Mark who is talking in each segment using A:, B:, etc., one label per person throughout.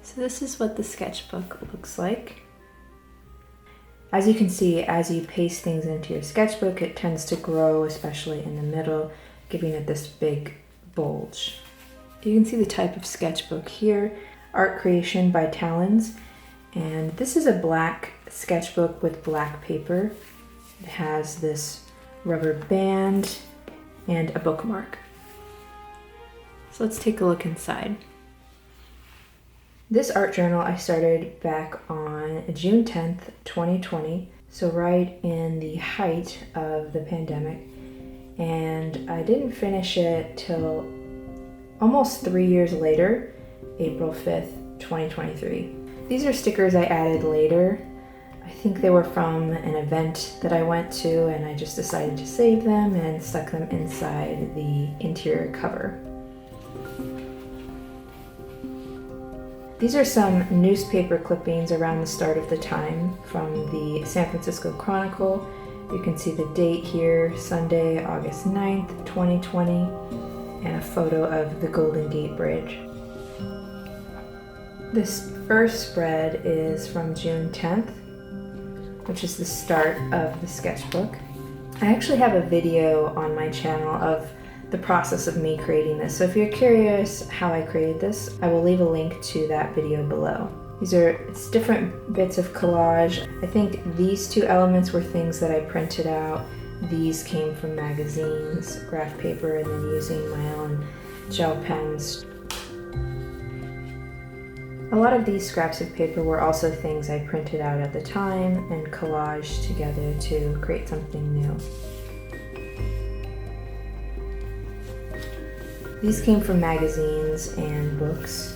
A: So this is what the sketchbook looks like. As you can see, as you paste things into your sketchbook, it tends to grow, especially in the middle, giving it this big bulge. You can see the type of sketchbook here, Art Creation by Talens. And this is a black sketchbook with black paper. It has this rubber band and a bookmark. So let's take a look inside. This art journal I started back on June 10th, 2020, so right in the height of the pandemic, and I didn't finish it till almost 3 years later, April 5th, 2023. These are stickers I added later. I think they were from an event that I went to, and I just decided to save them and stuck them inside the interior cover. These are some newspaper clippings around the start of the time from the San Francisco Chronicle. You can see the date here, Sunday, August 9th, 2020, and a photo of the Golden Gate Bridge. This first spread is from June 10th, which is the start of the sketchbook. I actually have a video on my channel of the process of me creating this. So if you're curious how I created this, I will leave a link to that video below. It's different bits of collage. I think these two elements were things that I printed out. These came from magazines, graph paper, and then using my own gel pens. A lot of these scraps of paper were also things I printed out at the time and collaged together to create something new. These came from magazines and books.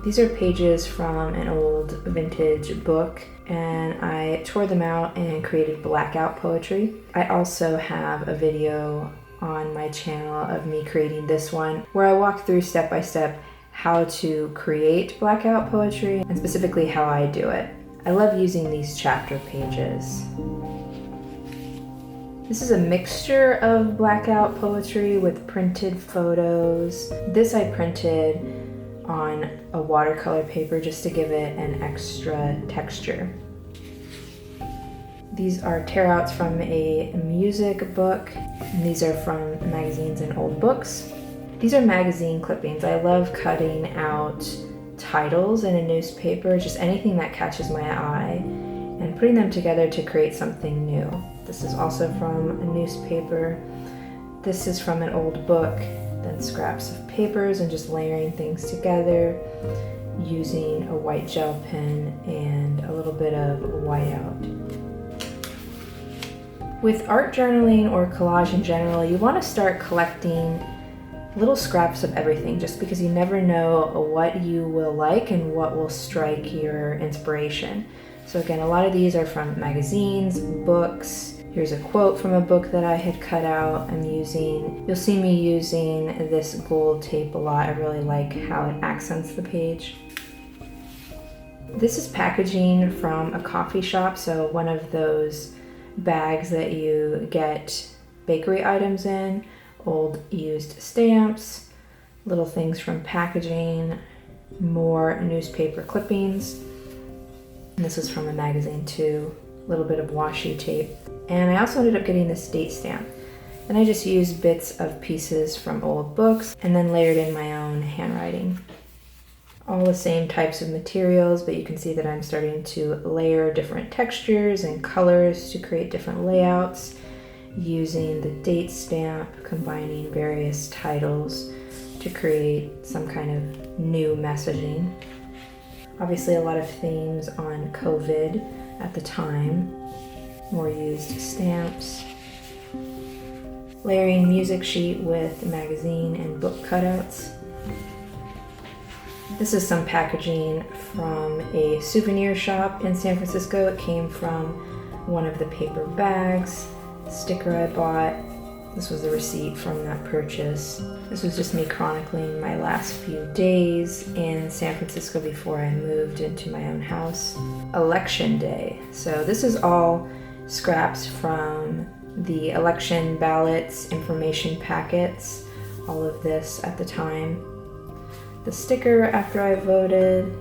A: These are pages from an old vintage book, and I tore them out and created blackout poetry. I also have a video on my channel of me creating this one, where I walk through step by step how to create blackout poetry, and specifically how I do it. I love using these chapter pages. This is a mixture of blackout poetry with printed photos. This I printed on a watercolor paper just to give it an extra texture. These are tearouts from a music book, and these are from magazines and old books. These are magazine clippings. I love cutting out titles in a newspaper, just anything that catches my eye, and putting them together to create something new. This is also from a newspaper. This is from an old book, then scraps of papers and just layering things together using a white gel pen and a little bit of whiteout. With art journaling or collage in general, you want to start collecting little scraps of everything, just because you never know what you will like and what will strike your inspiration. So again, a lot of these are from magazines, books. Here's a quote from a book that I had cut out. You'll see me using this gold tape a lot. I really like how it accents the page. This is packaging from a coffee shop, so one of those bags that you get bakery items in, old used stamps, little things from packaging, more newspaper clippings. And this is from a magazine too, a little bit of washi tape. And I also ended up getting this date stamp. And I just used bits of pieces from old books and then layered in my own handwriting. All the same types of materials, but you can see that I'm starting to layer different textures and colors to create different layouts, using the date stamp, combining various titles to create some kind of new messaging. Obviously a lot of themes on COVID at the time, more used stamps, layering music sheet with magazine and book cutouts. This is some packaging from a souvenir shop in San Francisco. It came from one of the paper bags, sticker I bought. This was the receipt from that purchase. This was just me chronicling my last few days in San Francisco before I moved into my own house. Election day. So this is all scraps from the election ballots, information packets, all of this at the time. The sticker after I voted.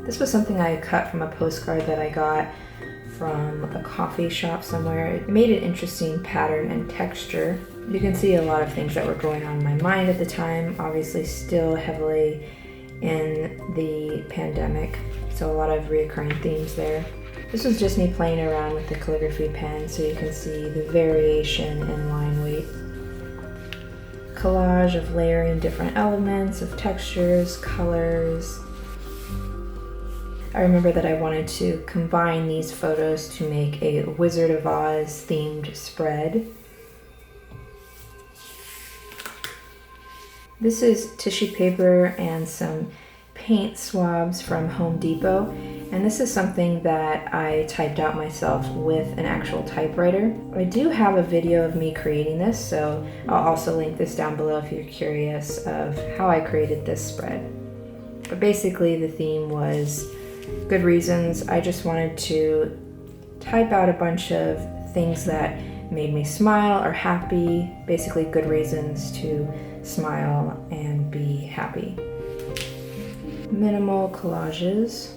A: This was something I cut from a postcard that I got from a coffee shop somewhere. It made an interesting pattern and texture. You can see a lot of things that were going on in my mind at the time, obviously still heavily in the pandemic, so a lot of reoccurring themes there. This was just me playing around with the calligraphy pen so you can see the variation in line weight. Collage of layering different elements, of textures, colors. I remember that I wanted to combine these photos to make a Wizard of Oz themed spread. This is tissue paper and some paint swabs from Home Depot, and this is something that I typed out myself with an actual typewriter. I do have a video of me creating this, so I'll also link this down below if you're curious of how I created this spread. But basically the theme was good reasons. I just wanted to type out a bunch of things that made me smile or happy, basically good reasons to smile and be happy. Minimal collages.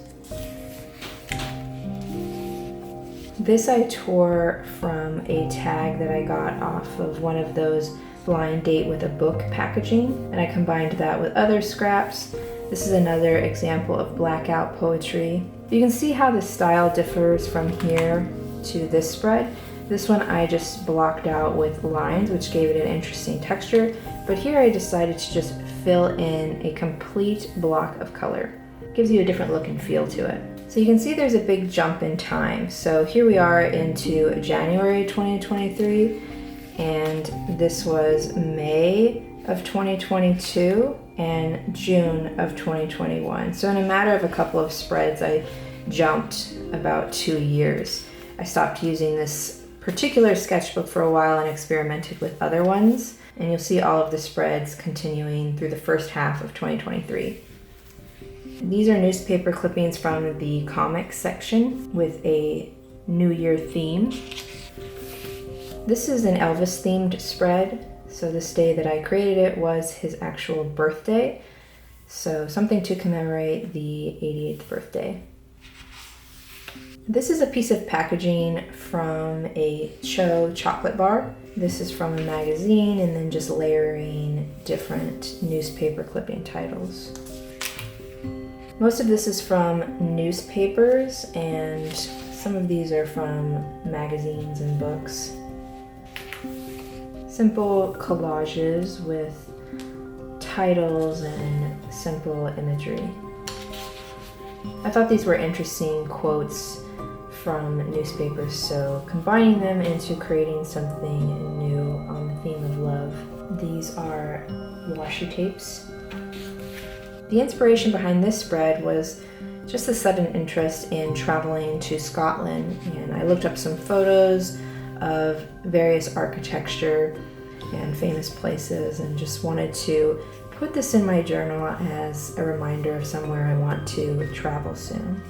A: This I tore from a tag that I got off of one of those blind date with a book packaging, and I combined that with other scraps. This is another example of blackout poetry. You can see how the style differs from here to this spread. This one I just blocked out with lines, which gave it an interesting texture, but here I decided to just fill in a complete block of color. It gives you a different look and feel to it. So you can see there's a big jump in time. So here we are into January 2023, and this was May of 2022 and June of 2021. So in a matter of a couple of spreads, I jumped about 2 years. I stopped using this particular sketchbook for a while and experimented with other ones, and you'll see all of the spreads continuing through the first half of 2023. These are newspaper clippings from the comics section with a New Year theme. This is an Elvis themed spread. So this day that I created it was his actual birthday. So something to commemorate the 88th birthday. This is a piece of packaging from a Cho chocolate bar. This is from a magazine, and then just layering different newspaper clipping titles. Most of this is from newspapers, and some of these are from magazines and books. Simple collages with titles and simple imagery. I thought these were interesting quotes from newspapers, so combining them into creating something new on the theme of love. These are washi tapes. The inspiration behind this spread was just a sudden interest in traveling to Scotland, and I looked up some photos of various architecture and famous places and just wanted to put this in my journal as a reminder of somewhere I want to travel soon.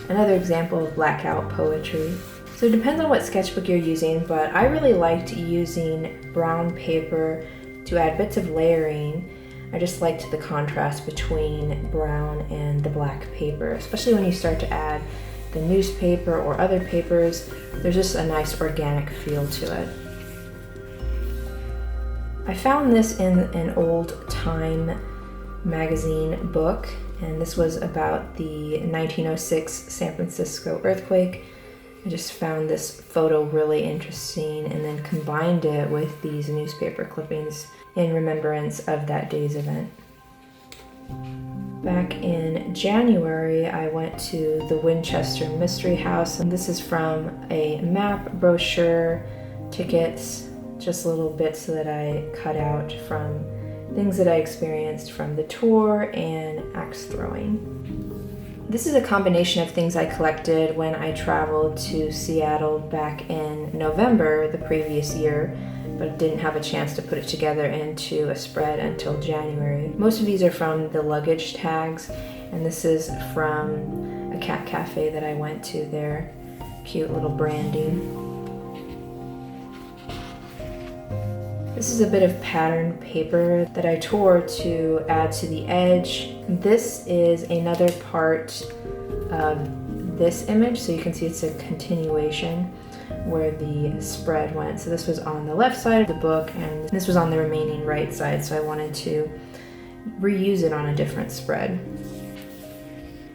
A: Another example of blackout poetry. So it depends on what sketchbook you're using, but I really liked using brown paper to add bits of layering. I just liked the contrast between brown and the black paper, especially when you start to add the newspaper or other papers. There's just a nice organic feel to it. I found this in an old Time magazine book, and this was about the 1906 San Francisco earthquake. I just found this photo really interesting and then combined it with these newspaper clippings in remembrance of that day's event. Back in January, I went to the Winchester Mystery House, and this is from a map, brochure, tickets, just little bits that I cut out from things that I experienced from the tour and axe throwing. This is a combination of things I collected when I traveled to Seattle back in November the previous year, but didn't have a chance to put it together into a spread until January. Most of these are from the luggage tags, and this is from a cat cafe that I went to there. Cute little branding. This is a bit of patterned paper that I tore to add to the edge. This is another part of this image, so you can see it's a continuation where the spread went. So this was on the left side of the book and this was on the remaining right side, so I wanted to reuse it on a different spread.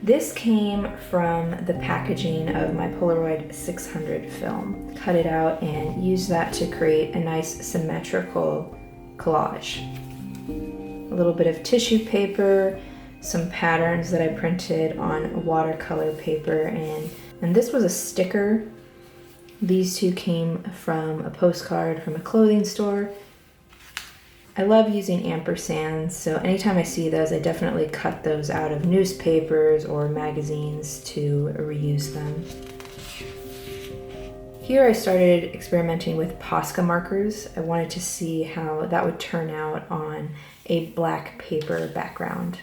A: This came from the packaging of my Polaroid 600 film. Cut it out and used that to create a nice symmetrical collage. A little bit of tissue paper, some patterns that I printed on watercolor paper, and this was a sticker. These two came from a postcard from a clothing store. I love using ampersands, so anytime I see those, I definitely cut those out of newspapers or magazines to reuse them. Here I started experimenting with Posca markers. I wanted to see how that would turn out on a black paper background.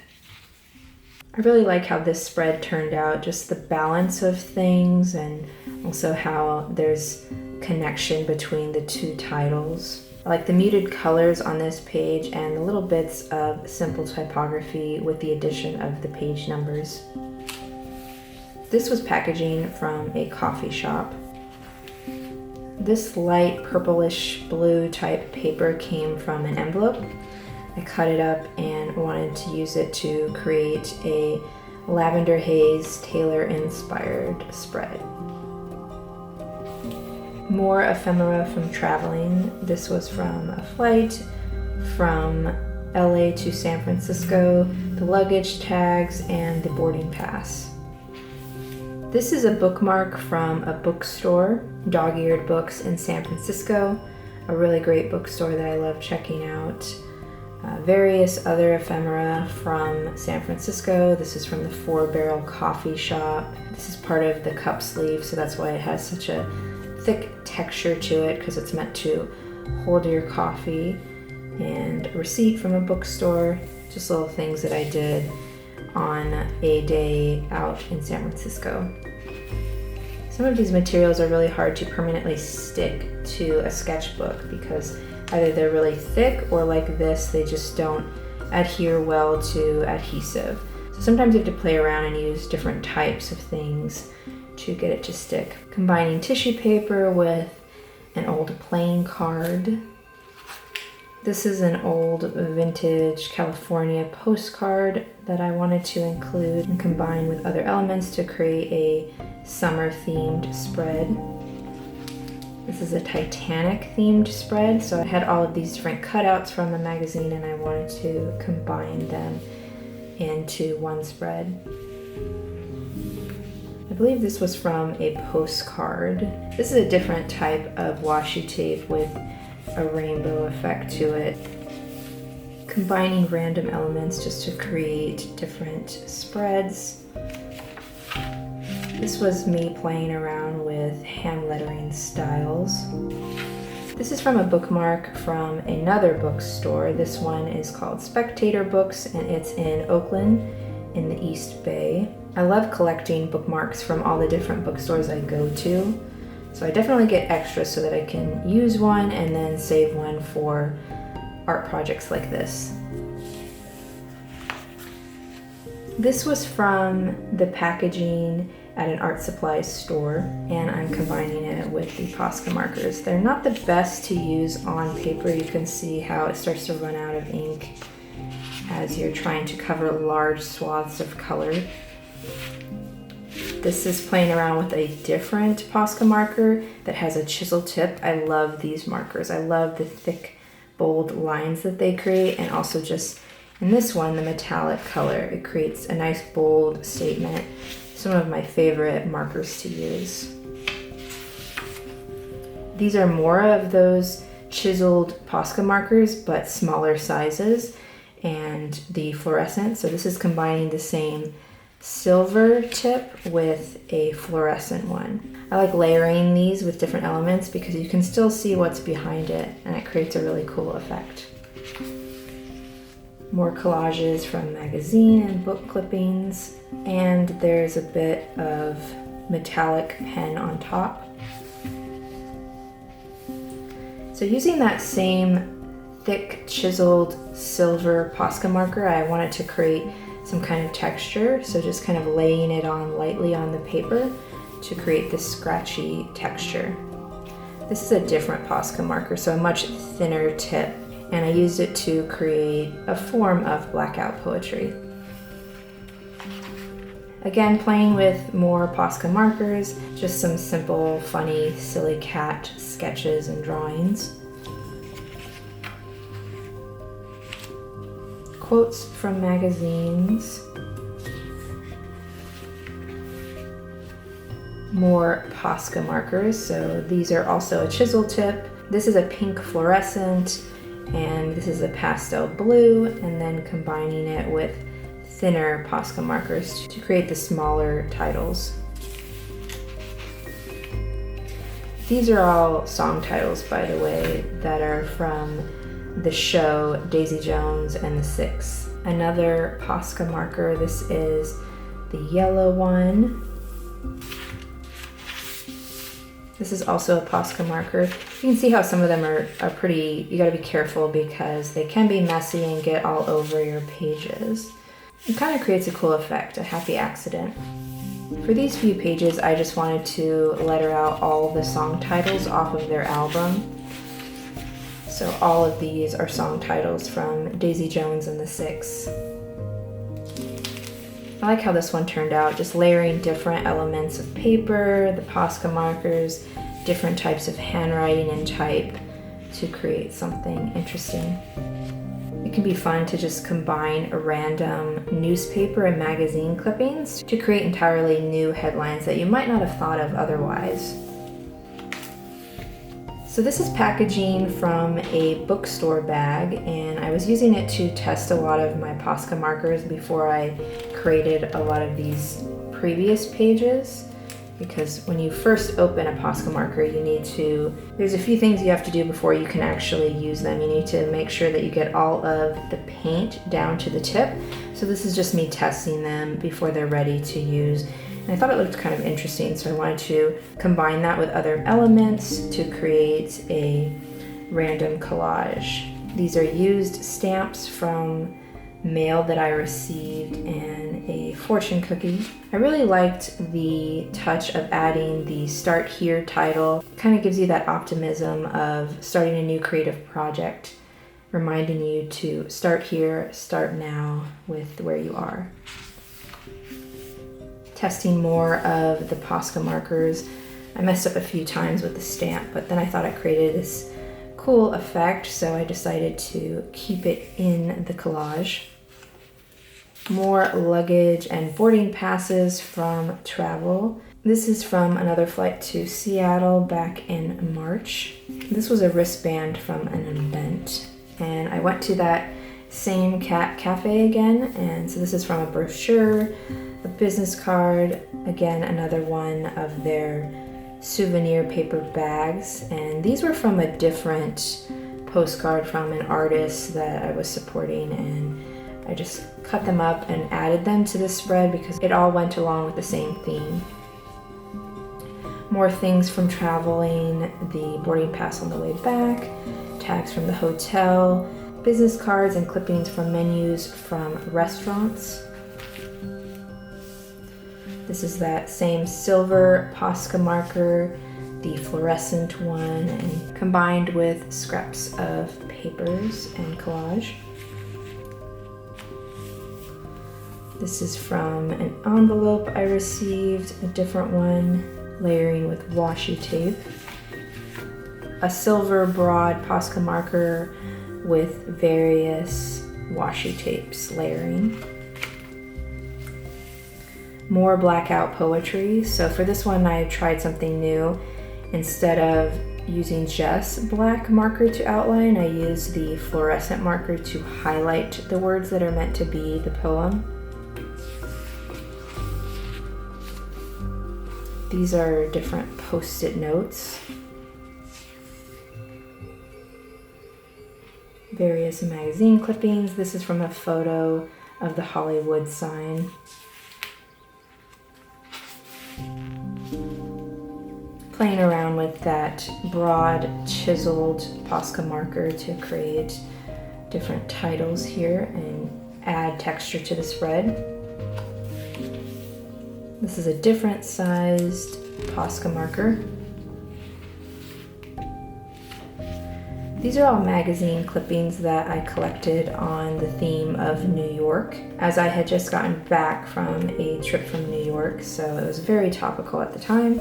A: I really like how this spread turned out, just the balance of things and also how there's connection between the two titles. I like the muted colors on this page and the little bits of simple typography with the addition of the page numbers. This was packaging from a coffee shop. This light purplish blue type paper came from an envelope. I cut it up and wanted to use it to create a lavender haze Taylor inspired spread. More ephemera from traveling. This was from a flight from LA to San Francisco, the luggage tags, and the boarding pass. This is a bookmark from a bookstore, Dog-Eared Books in San Francisco, a really great bookstore that I love checking out. Various other ephemera from San Francisco. This is from the Four Barrel Coffee Shop. This is part of the cup sleeve, so that's why it has such a thick texture to it, because it's meant to hold your coffee. And a receipt from a bookstore, just little things that I did on a day out in San Francisco. Some of these materials are really hard to permanently stick to a sketchbook because either they're really thick or like this, they just don't adhere well to adhesive. So sometimes you have to play around and use different types of things to get it to stick. Combining tissue paper with an old playing card. This is an old vintage California postcard that I wanted to include and combine with other elements to create a summer themed spread. This is a Titanic themed spread, so I had all of these different cutouts from the magazine and I wanted to combine them into one spread. I believe this was from a postcard. This is a different type of washi tape with a rainbow effect to it. Combining random elements just to create different spreads. This was me playing around with hand lettering styles. This is from a bookmark from another bookstore. This one is called Spectator Books and it's in Oakland in the East Bay. I love collecting bookmarks from all the different bookstores I go to. So I definitely get extras so that I can use one and then save one for art projects like this. This was from the packaging at an art supplies store, and I'm combining it with the Posca markers. They're not the best to use on paper. You can see how it starts to run out of ink as you're trying to cover large swaths of color. This is playing around with a different Posca marker that has a chisel tip. I love these markers. I love the thick, bold lines that they create, and also just in this one, the metallic color. It creates a nice, bold statement. Some of my favorite markers to use. These are more of those chiseled Posca markers, but smaller sizes, and the fluorescent. So this is combining the same silver tip with a fluorescent one. I like layering these with different elements because you can still see what's behind it, and it creates a really cool effect. More collages from magazine and book clippings, and there's a bit of metallic pen on top. So using that same thick chiseled silver Posca marker. I wanted to create some kind of texture, so just kind of laying it on lightly on the paper to create this scratchy texture. This is a different Posca marker, so a much thinner tip, and I used it to create a form of blackout poetry. Again, playing with more Posca markers, just some simple, funny, silly cat sketches and drawings. Quotes from magazines. More Posca markers, so these are also a chisel tip. This is a pink fluorescent, and this is a pastel blue, and then combining it with thinner Posca markers to create the smaller titles. These are all song titles, by the way, that are from the show Daisy Jones and the Six. Another Posca marker, this is the yellow one. This is also a Posca marker. You can see how some of them are pretty, you gotta be careful because they can be messy and get all over your pages. It kind of creates a cool effect, a happy accident. For these few pages, I just wanted to letter out all the song titles off of their album. So all of these are song titles from Daisy Jones and the Six. I like how this one turned out, just layering different elements of paper, the Posca markers, different types of handwriting and type to create something interesting. It can be fun to just combine random newspaper and magazine clippings to create entirely new headlines that you might not have thought of otherwise. So this is packaging from a bookstore bag, and I was using it to test a lot of my Posca markers before I created a lot of these previous pages. Because when you first open a Posca marker, there's a few things you have to do before you can actually use them. You need to make sure that you get all of the paint down to the tip. So this is just me testing them before they're ready to use. And I thought it looked kind of interesting, so I wanted to combine that with other elements to create a random collage. These are used stamps from mail that I received and a fortune cookie. I really liked the touch of adding the Start Here title. It kind of gives you that optimism of starting a new creative project, reminding you to start here, start now with where you are. Testing more of the Posca markers. I messed up a few times with the stamp, but then I thought I created this cool effect, so I decided to keep it in the collage. More luggage and boarding passes from travel. This is from another flight to Seattle back in March. This was a wristband from an event, and I went to that same cat cafe again, and so this is from a brochure, a business card, again another one of their souvenir paper bags, and these were from a different postcard from an artist that I was supporting, and I just cut them up and added them to this spread because it all went along with the same theme. More things from traveling, the boarding pass on the way back, tags from the hotel, business cards and clippings from menus from restaurants. This is that same silver Posca marker, the fluorescent one, and combined with scraps of papers and collage. This is from an envelope I received, a different one, layering with washi tape. A silver broad Posca marker with various washi tapes layering. More blackout poetry. So for this one I tried something new. Instead of using just black marker to outline, I used the fluorescent marker to highlight the words that are meant to be the poem. These are different post-it notes. Various magazine clippings. This is from a photo of the Hollywood sign. Playing around with that broad chiseled Posca marker to create different titles here and add texture to the spread. This is a different sized Posca marker. These are all magazine clippings that I collected on the theme of New York, as I had just gotten back from a trip from New York, so it was very topical at the time.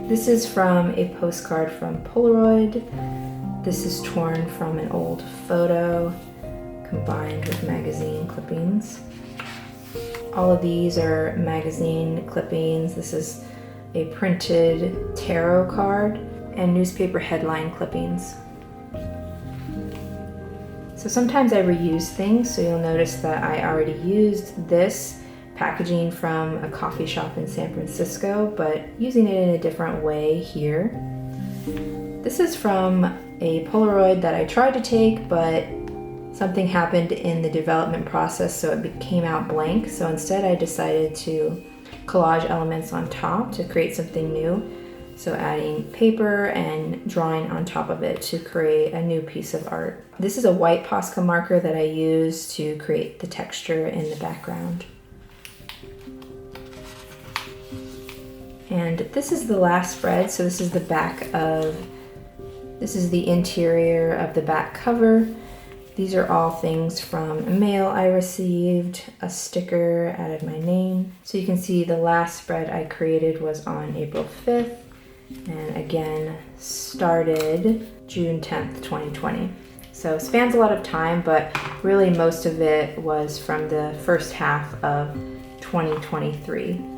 A: This is from a postcard from Polaroid. This is torn from an old photo combined with magazine clippings. All of these are magazine clippings. This is a printed tarot card and newspaper headline clippings. So sometimes I reuse things, so you'll notice that I already used this packaging from a coffee shop in San Francisco, but using it in a different way here. This is from a Polaroid that I tried to take, but something happened in the development process, so it came out blank. So instead I decided to collage elements on top to create something new. So adding paper and drawing on top of it to create a new piece of art. This is a white Posca marker that I use to create the texture in the background. And this is the last spread, so this is the interior of the back cover. These are all things from a mail I received, a sticker, added my name. So you can see the last spread I created was on April 5th, and again started June 10th, 2020. So spans a lot of time, but really most of it was from the first half of 2023.